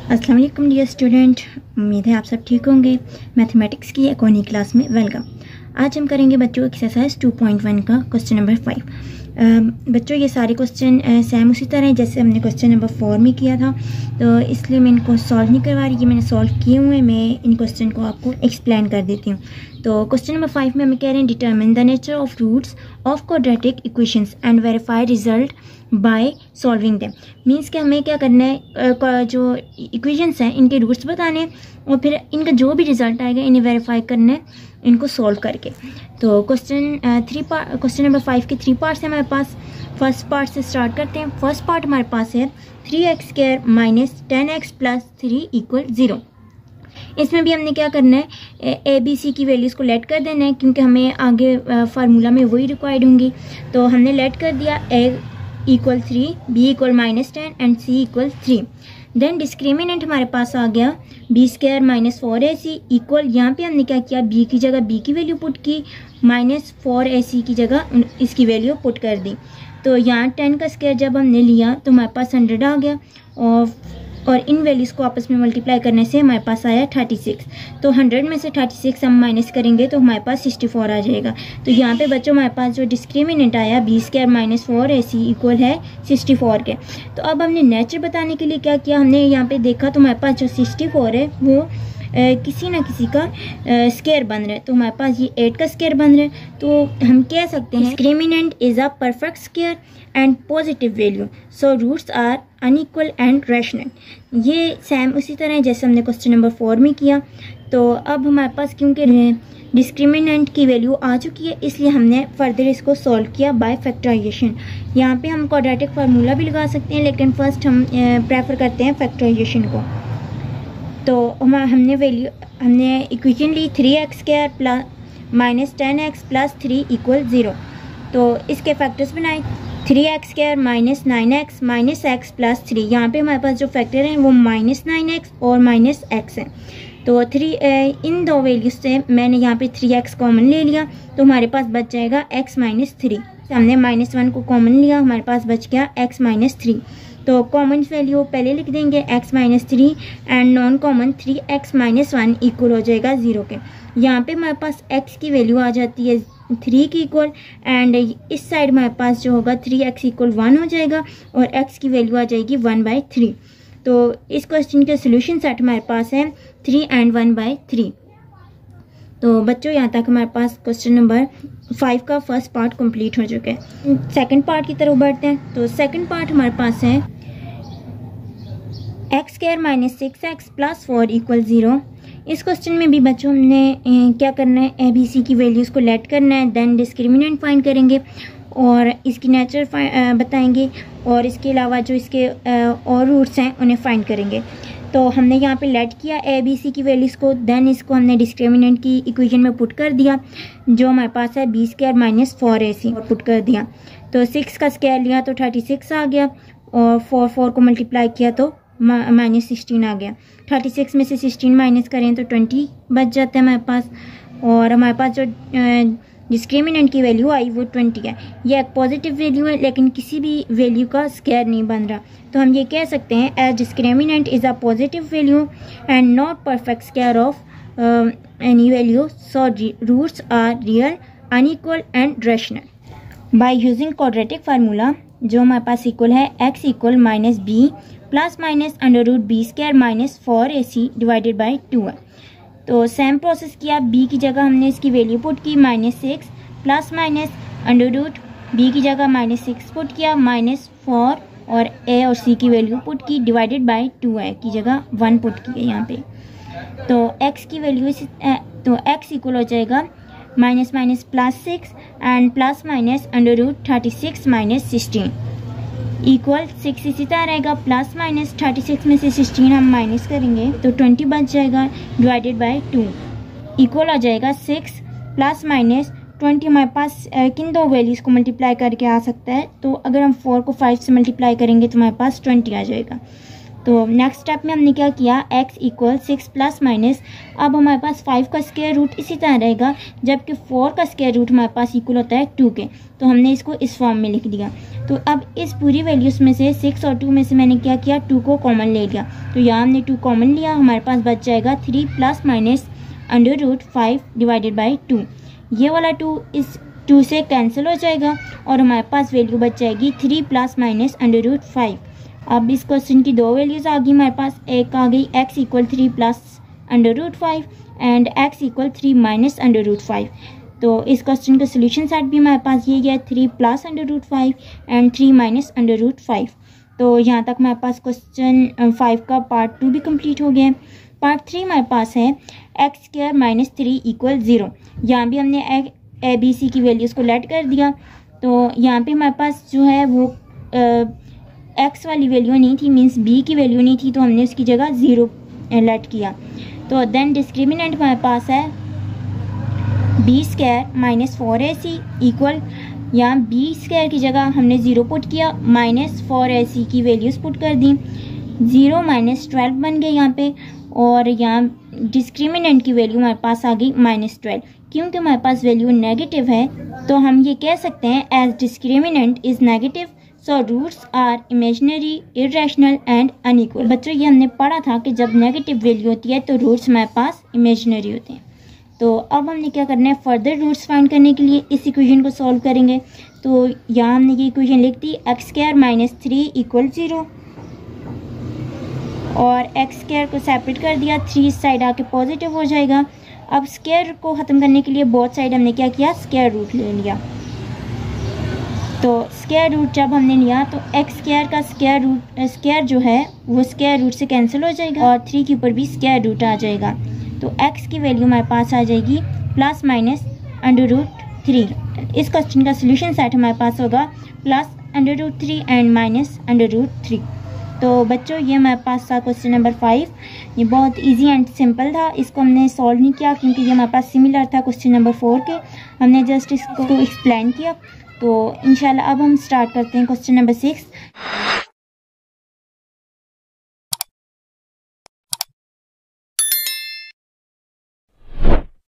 अस्सलाम वालेकुम dear student, उम्मीद है आप सब ठीक होंगे। मैथमेटिक्स की एक और नई क्लास में वेलकम। आज हम करेंगे बच्चों एक्सरसाइज 2.1 का क्वेश्चन नंबर 5। बच्चों ये सारे क्वेश्चन सेम उसी तरह है जैसे हमने क्वेश्चन नंबर 4 में किया था, तो इसलिए मैं इनको सॉल्व नहीं करवा रही। ये मैंने सॉल्व किए हुए हैं, मैं इन क्वेश्चन को आपको एक्सप्लेन कर देती हूँ। तो क्वेश्चन नंबर 5 में हमें कह रहे हैं determine the nature of roots of quadratic equations and verify result by solving them. Means कि हमें क्या करना है, जो इक्वेशंस हैं इनके रूट्स बताने हैं और फिर इनका जो भी रिजल्ट आएगा इन्हें वेरीफाई करना है इनको सॉल्व करके। तो क्वेश्चन नंबर 5 के 3 पार्ट्स हैं हमारे पास। फर्स्ट पार्ट से स्टार्ट करते हैं। फर्स्ट पार्ट हमारे पास है 3x² minus 10x plus 3 equal 0। इसमें भी हमने क्या करना है, ए बी सी की वैल्यूज़ को लेट कर देना है क्योंकि हमें आगे फार्मूला में वही रिक्वायर्ड होंगी। तो हमने लेट कर दिया a equal 3, b equal -10 and c equal 3। Then discriminant हमारे पास आ गया b² माइनस 4ac इक्वल, यहाँ पे हमने क्या किया, b की जगह b की वैल्यू पुट की, -4ac की जगह इसकी वैल्यू पुट कर दी। तो यहाँ 10 का स्क्वायर जब हमने लिया तो हमारे पास 100 आ गया और इन वैल्यूज़ को आपस में मल्टीप्लाई करने से हमारे पास आया 36। तो 100 में से 36 हम माइनस करेंगे तो हमारे पास 64 आ जाएगा। तो यहाँ पे बच्चों हमारे पास जो डिस्क्रिमिनेंट आया b² माइनस 4ac इक्वल है 64 के। तो अब हमने नेचर बताने के लिए क्या किया, हमने यहाँ पे देखा तो हमारे पास जो 64 है वो किसी ना किसी का स्क्वायर बन रहा है। तो हमारे पास ये 8 का स्क्वायर बन रहा है। तो हम कह सकते हैं discriminant is a perfect square and positive value, so roots are unequal and rational. ये सेम उसी तरह है जैसे हमने क्वेश्चन नंबर 4 में किया। तो अब हमारे पास क्योंकि डिस्क्रिमिनेंट की वैल्यू आ चुकी है इसलिए हमने फर्दर इसको सॉल्व किया बाय फैक्टराइजेशन। यहाँ पे हम क्वाड्रेटिक फार्मूला भी लगा सकते हैं लेकिन फर्स्ट हम प्रेफर करते हैं फैक्टराइजेशन को। तो हमने इक्वेशन ली 3x² plus -10x plus 3 equal 0। तो इसके फैक्टर्स बनाए 3x² minus 9x minus x plus 3। यहाँ पे हमारे पास जो फैक्टर हैं वो -9x और -x है। तो इन दो वैल्यूज से मैंने यहाँ पे 3x कॉमन ले लिया तो हमारे पास बच जाएगा x माइनस 3। हमने -1 को कॉमन लिया, हमारे पास बच गया x माइनस 3। तो कॉमन वैल्यू पहले लिख देंगे x minus 3 and non common 3x minus 1 equal हो जाएगा 0 के। यहाँ पे हमारे पास x की वैल्यू आ जाती है 3 की इक्वल एंड इस साइड हमारे पास जो होगा 3x इक्वल 1 हो जाएगा और x की वैल्यू आ जाएगी 1/3। तो इस क्वेश्चन के सोल्यूशन सेट हमारे पास है 3 एंड 1/3। तो बच्चों यहाँ तक हमारे पास क्वेश्चन नंबर 5 का फर्स्ट पार्ट कंप्लीट हो चुका है। सेकंड पार्ट की तरफ बढ़ते हैं। तो सेकंड पार्ट हमारे पास है x² minus 6x plus 4 equal 0। इस क्वेश्चन में भी बच्चों हमने क्या करना है, ए बी सी की वैल्यूज़ को लेट करना है, देन डिस्क्रिमिनेंट फाइंड करेंगे और इसकी नेचर बताएंगे और इसके अलावा जो इसके और रूट्स हैं उन्हें फाइंड करेंगे। तो हमने यहाँ पे लेट किया ए बी सी की वैल्यूज़ को, देन इसको हमने डिस्क्रिमिनेंट की इक्वेशन में पुट कर दिया जो हमारे पास है b² माइनस 4ac और पुट कर दिया। तो 6 का स्क्वायर लिया तो 36 आ गया और 4 को मल्टीप्लाई किया तो -16 आ गया। 36 में से 16 माइनस करें तो 20 बच जाता है हमारे पास और हमारे पास जो डिस्क्रिमिनेंट की वैल्यू आई वो 20 है। ये एक पॉजिटिव वैल्यू है लेकिन किसी भी वैल्यू का स्क्वायर नहीं बन रहा। तो हम ये कह सकते हैं as discriminant is a positive value and not perfect square of any value, so roots are real unequal and rational. By using quadratic formula जो हमारे पास इक्वल है x equal -b plus minus √b² minus 4ac divided by 2 है। तो same process किया, b की जगह हमने इसकी वैल्यू पुट की -6 प्लस माइनस √b की जगह -6 पुट किया -4 और a और c की वैल्यू पुट की डिवाइडेड बाई 2a की जगह 1 पुट की है यहाँ पे। तो x की वैल्यू तो x इक्वल हो जाएगा -+6 and plus minus √36 minus 16 equal 6 इसी तरह रहेगा। प्लस माइनस 36 में से 16 हम माइनस करेंगे तो 20 बच जाएगा डिवाइडेड बाय 2 इक्वल आ जाएगा 6 प्लस माइनस 20। हमारे पास किन दो वैल्यूज़ को मल्टीप्लाई करके आ सकता है, तो अगर हम 4 को 5 से मल्टीप्लाई करेंगे तो हमारे पास 20 आ जाएगा। तो नेक्स्ट स्टेप में हमने क्या किया, x इक्वल 6 प्लस माइनस, अब हमारे पास 5 का स्क्वायर रूट इसी तरह रहेगा, जबकि 4 का स्क्वायर रूट हमारे पास इक्वल होता है 2 के, तो हमने इसको इस फॉर्म में लिख दिया। तो अब इस पूरी वैल्यूज़ में से 6 और 2 में से मैंने क्या किया, 2 को कॉमन ले लिया, तो यहाँ हमने 2 कॉमन लिया, हमारे पास बच जाएगा 3 plus minus under root 5 divided by 2। ये वाला 2 इस 2 से कैंसिल हो जाएगा और हमारे पास वैल्यू बच जाएगी 3 प्लस माइनस अंडर रूट 5। अब इस क्वेश्चन की दो वैल्यूज़ आ गई हमारे पास, एक आ गई x equal 3 plus under root 5 and x equal 3 minus under root 5। तो इस क्वेश्चन का सोल्यूशन सेट भी हमारे पास ये है 3 plus under root 5 and 3 minus under root 5। तो यहाँ तक हमारे पास क्वेश्चन 5 का पार्ट 2 भी कंप्लीट हो गया। पार्ट 3 हमारे पास है एक्स स्क्वायर माइनस 3 इक्वल 0। यहाँ भी हमने ए बी सी की वैल्यूज़ को लेट कर दिया, तो यहाँ पे हमारे पास जो है वो एक्स वाली वैल्यू नहीं थी, मींस बी की वैल्यू नहीं थी, तो हमने उसकी जगह 0 लेट किया। तो देन डिस्क्रिमिनेंट हमारे पास है B square minus 4ac equal, यहाँ बी स्क्वायर की जगह हमने 0 पुट किया, माइनस 4ac की वैल्यूज़ पुट कर दी, 0 माइनस 12 बन गए यहाँ पे, और यहाँ डिस्क्रिमिनेंट की वैल्यू हमारे पास आ गई -12। क्योंकि हमारे पास वैल्यू नेगेटिव है तो हम ये कह सकते हैं as discriminant is negative, so roots are imaginary, irrational and unequal. बच्चों ये हमने पढ़ा था कि जब नेगेटिव वैल्यू होती है तो रूट्स हमारे पास इमेजिनरी होते हैं। तो अब हमने क्या करना है, फर्दर रूट्स फाइंड करने के लिए इस इक्वेशन को सॉल्व करेंगे। तो यहाँ हमने ये इक्वेशन लिख दी, एक्स स्क्वायर माइनस 3 इक्वल 0, और एक्स स्क्वायर को सेपरेट कर दिया, 3 इस साइड आके पॉजिटिव हो जाएगा। अब स्क्वायर को ख़त्म करने के लिए बोथ साइड हमने क्या किया, स्क्वायर रूट ले लिया। तो स्क्वायर रूट जब हमने लिया तो एक्स स्क्वायर का स्क्वायर जो है वो स्क्वायर रूट से कैंसिल हो जाएगा और 3 के ऊपर भी स्क्वायर रूट आ जाएगा। तो एक्स की वैल्यू हमारे पास आ जाएगी प्लस माइनस अंडर रूट 3। इस क्वेश्चन का सोल्यूशन सेट हमारे पास होगा plus under root 3 and minus under root 3। तो बच्चों ये हमारे पास था क्वेश्चन नंबर 5। ये बहुत इजी एंड सिंपल था, इसको हमने सॉल्व नहीं किया क्योंकि ये हमारे पास सिमिलर था क्वेश्चन नंबर 4 के, हमने जस्ट इसको एक्सप्लेन किया। तो इंशाल्लाह अब हम स्टार्ट करते हैं क्वेश्चन नंबर 6।